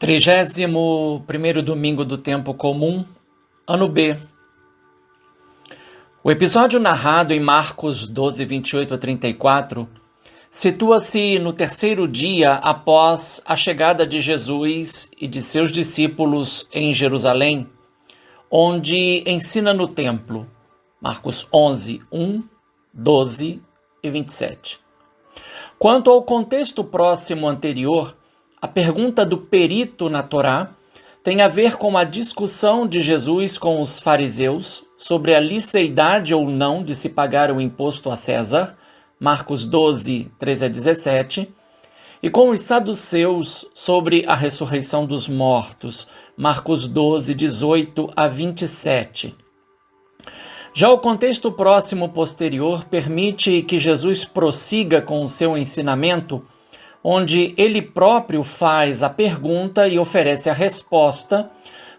31º domingo do tempo comum, ano B. O episódio narrado em Marcos 12, 28 a 34 situa-se no terceiro dia após a chegada de Jesus e de seus discípulos em Jerusalém, onde ensina no templo. Marcos 11, 1, 12 e 27. Quanto ao contexto próximo anterior, a pergunta do perito na Torá tem a ver com a discussão de Jesus com os fariseus sobre a liceidade ou não de se pagar o imposto a César, Marcos 12, 13 a 17, e com os saduceus sobre a ressurreição dos mortos, Marcos 12, 18 a 27. Já o contexto próximo posterior permite que Jesus prossiga com o seu ensinamento, onde ele próprio faz a pergunta e oferece a resposta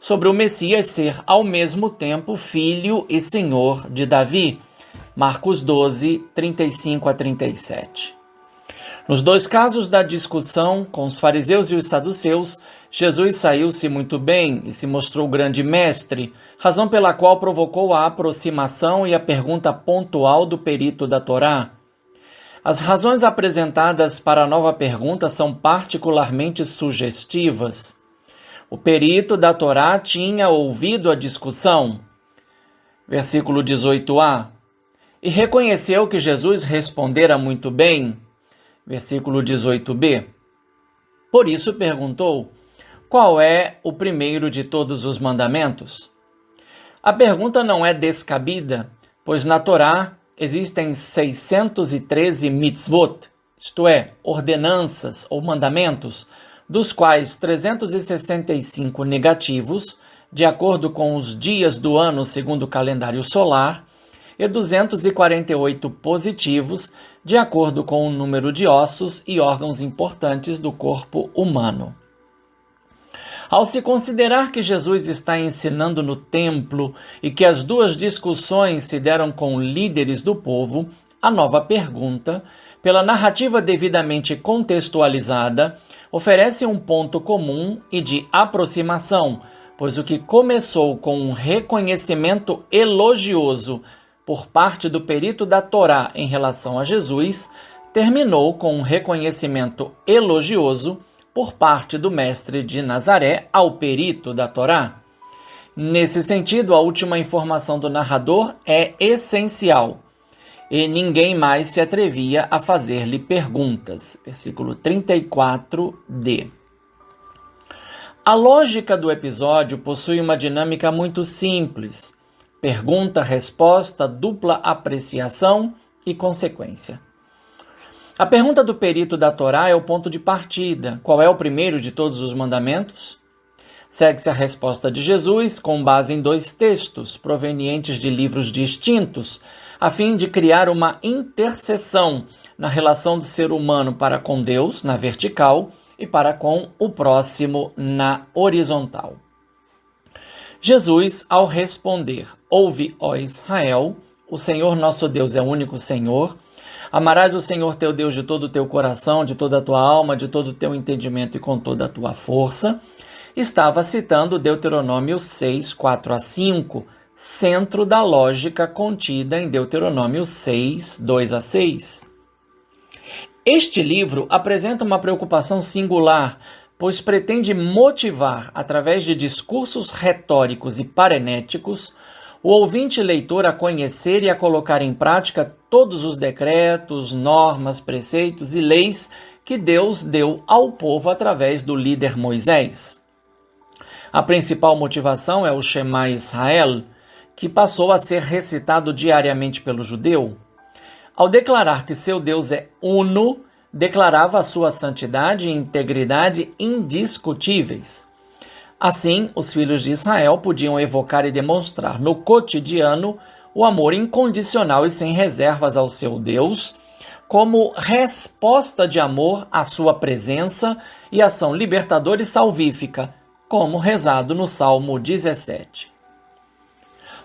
sobre o Messias ser, ao mesmo tempo, filho e senhor de Davi. Marcos 12, 35 a 37. Nos dois casos da discussão com os fariseus e os saduceus, Jesus saiu-se muito bem e se mostrou grande mestre, razão pela qual provocou a aproximação e a pergunta pontual do perito da Torá. As razões apresentadas para a nova pergunta são particularmente sugestivas. O perito da Torá tinha ouvido a discussão, versículo 18a, e reconheceu que Jesus respondera muito bem, versículo 18b. Por isso perguntou: qual é o primeiro de todos os mandamentos? A pergunta não é descabida, pois na Torá existem 613 mitzvot, isto é, ordenanças ou mandamentos, dos quais 365 negativos, de acordo com os dias do ano segundo o calendário solar, e 248 positivos, de acordo com o número de ossos e órgãos importantes do corpo humano. Ao se considerar que Jesus está ensinando no templo e que as duas discussões se deram com líderes do povo, a nova pergunta, pela narrativa devidamente contextualizada, oferece um ponto comum e de aproximação, pois o que começou com um reconhecimento elogioso por parte do perito da Torá em relação a Jesus, terminou com um reconhecimento elogioso por parte do mestre de Nazaré ao perito da Torá. Nesse sentido, a última informação do narrador é essencial, e ninguém mais se atrevia a fazer-lhe perguntas. Versículo 34d. A lógica do episódio possui uma dinâmica muito simples: pergunta, resposta, dupla apreciação e consequência. A pergunta do perito da Torá é o ponto de partida. Qual é o primeiro de todos os mandamentos? Segue-se a resposta de Jesus com base em dois textos provenientes de livros distintos, a fim de criar uma interseção na relação do ser humano para com Deus, na vertical, e para com o próximo, na horizontal. Jesus, ao responder: ouve, ó Israel, o Senhor nosso Deus é o único Senhor, amarás o Senhor teu Deus de todo o teu coração, de toda a tua alma, de todo o teu entendimento e com toda a tua força, estava citando Deuteronômio 6, 4 a 5, centro da lógica contida em Deuteronômio 6, 2 a 6. Este livro apresenta uma preocupação singular, pois pretende motivar, através de discursos retóricos e parenéticos, o ouvinte leitor a conhecer e a colocar em prática todos os decretos, normas, preceitos e leis que Deus deu ao povo através do líder Moisés. A principal motivação é o Shema Israel, que passou a ser recitado diariamente pelo judeu. Ao declarar que seu Deus é uno, declarava a sua santidade e integridade indiscutíveis. Assim, os filhos de Israel podiam evocar e demonstrar no cotidiano o amor incondicional e sem reservas ao seu Deus, como resposta de amor à sua presença e ação libertadora e salvífica, como rezado no Salmo 17.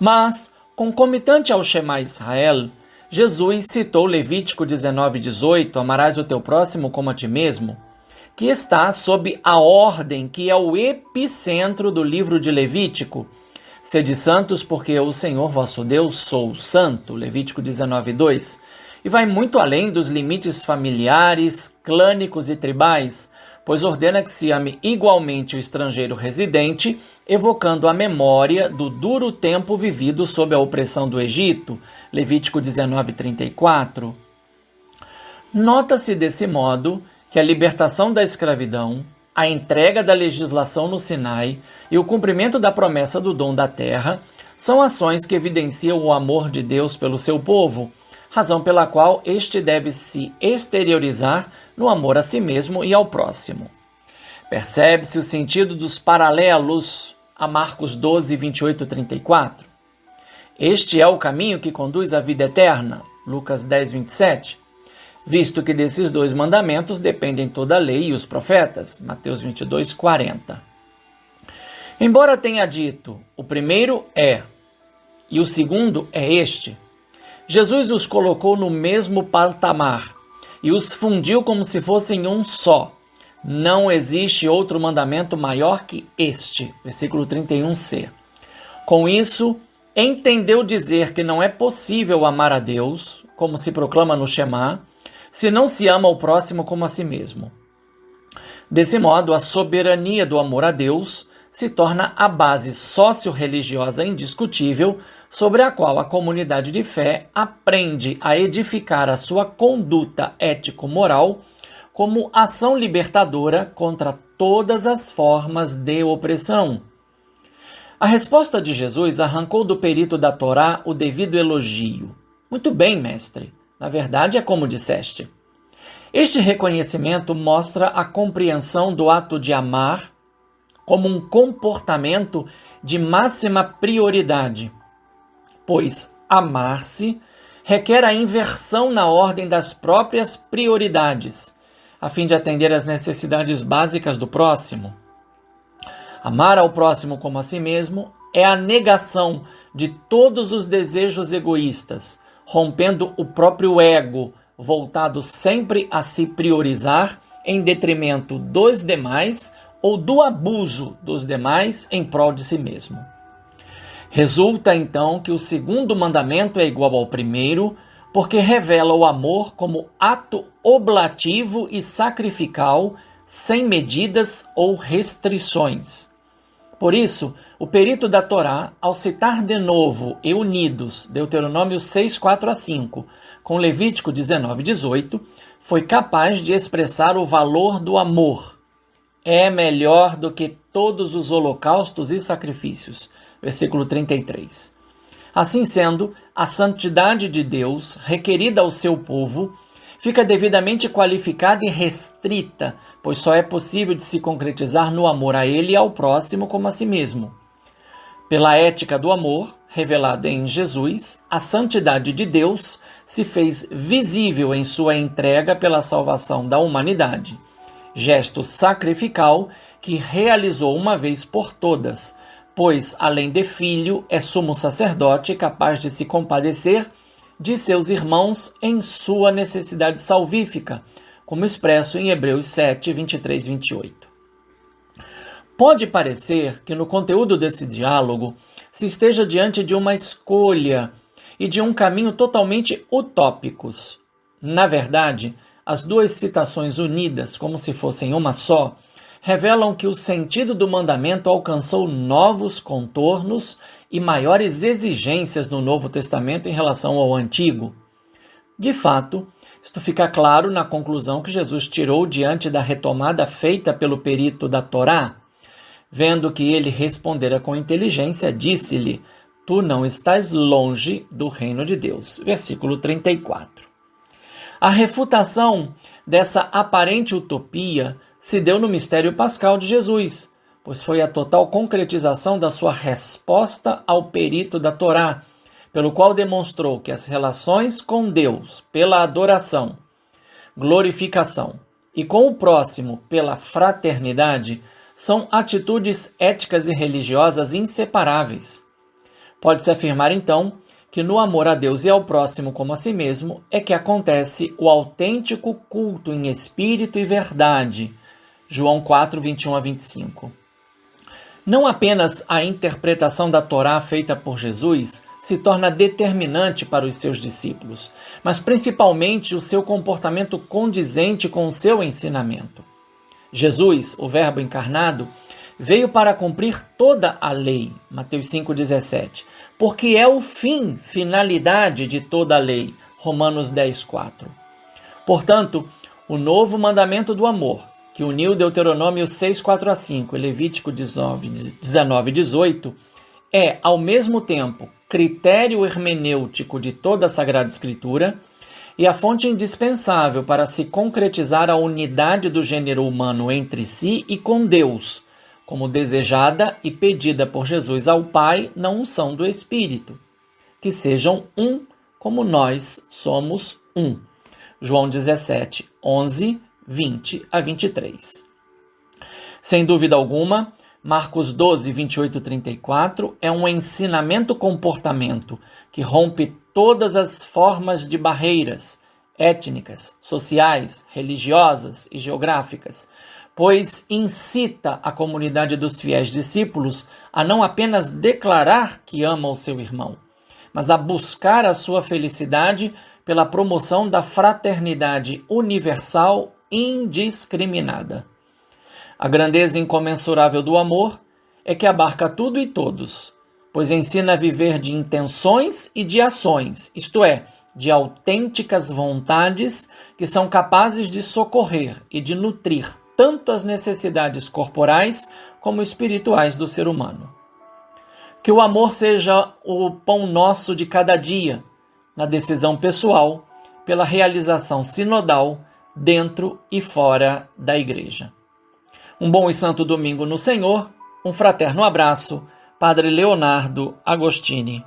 Mas, concomitante ao Shema Israel, Jesus citou Levítico 19:18, amarás o teu próximo como a ti mesmo, que está sob a ordem que é o epicentro do livro de Levítico. Sede santos, porque eu, o Senhor vosso Deus, sou santo. Levítico 19:2. E vai muito além dos limites familiares, clânicos e tribais, pois ordena que se ame igualmente o estrangeiro residente, evocando a memória do duro tempo vivido sob a opressão do Egito. Levítico 19:34. Nota-se desse modo que a libertação da escravidão, a entrega da legislação no Sinai e o cumprimento da promessa do dom da terra são ações que evidenciam o amor de Deus pelo seu povo, razão pela qual este deve se exteriorizar no amor a si mesmo e ao próximo. Percebe-se o sentido dos paralelos a Marcos 12, 28 e 34. Este é o caminho que conduz à vida eterna, Lucas 10, 27. Visto que desses dois mandamentos dependem toda a lei e os profetas, Mateus 22, 40. Embora tenha dito, o primeiro é, e o segundo é este, Jesus os colocou no mesmo patamar e os fundiu como se fossem um só. Não existe outro mandamento maior que este, versículo 31c. Com isso, entendeu dizer que não é possível amar a Deus, como se proclama no Shema, se não se ama o próximo como a si mesmo. Desse modo, a soberania do amor a Deus se torna a base socio-religiosa indiscutível sobre a qual a comunidade de fé aprende a edificar a sua conduta ético-moral como ação libertadora contra todas as formas de opressão. A resposta de Jesus arrancou do perito da Torá o devido elogio. Muito bem, mestre. Na verdade, é como disseste. Este reconhecimento mostra a compreensão do ato de amar como um comportamento de máxima prioridade, pois amar-se requer a inversão na ordem das próprias prioridades, a fim de atender às necessidades básicas do próximo. Amar ao próximo como a si mesmo é a negação de todos os desejos egoístas, rompendo o próprio ego, voltado sempre a se priorizar em detrimento dos demais ou do abuso dos demais em prol de si mesmo. Resulta então que o segundo mandamento é igual ao primeiro, porque revela o amor como ato oblativo e sacrificial, sem medidas ou restrições. Por isso, o perito da Torá, ao citar de novo e unidos Deuteronômio 6, 4 a 5, com Levítico 19, 18, foi capaz de expressar o valor do amor. É melhor do que todos os holocaustos e sacrifícios. Versículo 33. Assim sendo, a santidade de Deus, requerida ao seu povo, fica devidamente qualificada e restrita, pois só é possível de se concretizar no amor a ele e ao próximo como a si mesmo. Pela ética do amor, revelada em Jesus, a santidade de Deus se fez visível em sua entrega pela salvação da humanidade, gesto sacrificial que realizou uma vez por todas, pois, além de filho, é sumo sacerdote capaz de se compadecer de seus irmãos em sua necessidade salvífica, como expresso em Hebreus 7, 23 e 28. Pode parecer que no conteúdo desse diálogo se esteja diante de uma escolha e de um caminho totalmente utópicos. Na verdade, as duas citações unidas, como se fossem uma só, revelam que o sentido do mandamento alcançou novos contornos e maiores exigências no Novo Testamento em relação ao Antigo. De fato, isto fica claro na conclusão que Jesus tirou diante da retomada feita pelo perito da Torá. Vendo que ele respondera com inteligência, disse-lhe: Tu não estás longe do reino de Deus. Versículo 34. A refutação dessa aparente utopia se deu no mistério pascal de Jesus, pois foi a total concretização da sua resposta ao perito da Torá, pelo qual demonstrou que as relações com Deus pela adoração, glorificação e com o próximo pela fraternidade são atitudes éticas e religiosas inseparáveis. Pode-se afirmar, então, que no amor a Deus e ao próximo como a si mesmo é que acontece o autêntico culto em espírito e verdade, João 4, 21 a 25. Não apenas a interpretação da Torá feita por Jesus se torna determinante para os seus discípulos, mas principalmente o seu comportamento condizente com o seu ensinamento. Jesus, o Verbo encarnado, veio para cumprir toda a lei, Mateus 5,17, porque é o fim, finalidade de toda a lei, Romanos 10,4. Portanto, o novo mandamento do amor, que uniu Deuteronômio 6, 4 a 5 e Levítico 19, 18, é, ao mesmo tempo, critério hermenêutico de toda a Sagrada Escritura e a fonte indispensável para se concretizar a unidade do gênero humano entre si e com Deus, como desejada e pedida por Jesus ao Pai na unção do Espírito. Que sejam um, como nós somos um. João 17, 11, 20 a 23. Sem dúvida alguma, Marcos 12, 28 e 34 é um ensinamento-comportamento que rompe todas as formas de barreiras étnicas, sociais, religiosas e geográficas, pois incita a comunidade dos fiéis discípulos a não apenas declarar que ama o seu irmão, mas a buscar a sua felicidade pela promoção da fraternidade universal indiscriminada. A grandeza incomensurável do amor é que abarca tudo e todos, pois ensina a viver de intenções e de ações, isto é, de autênticas vontades que são capazes de socorrer e de nutrir tanto as necessidades corporais como espirituais do ser humano. Que o amor seja o pão nosso de cada dia, na decisão pessoal, pela realização sinodal, dentro e fora da Igreja. Um bom e santo domingo no Senhor, um fraterno abraço, Padre Leonardo Agostini.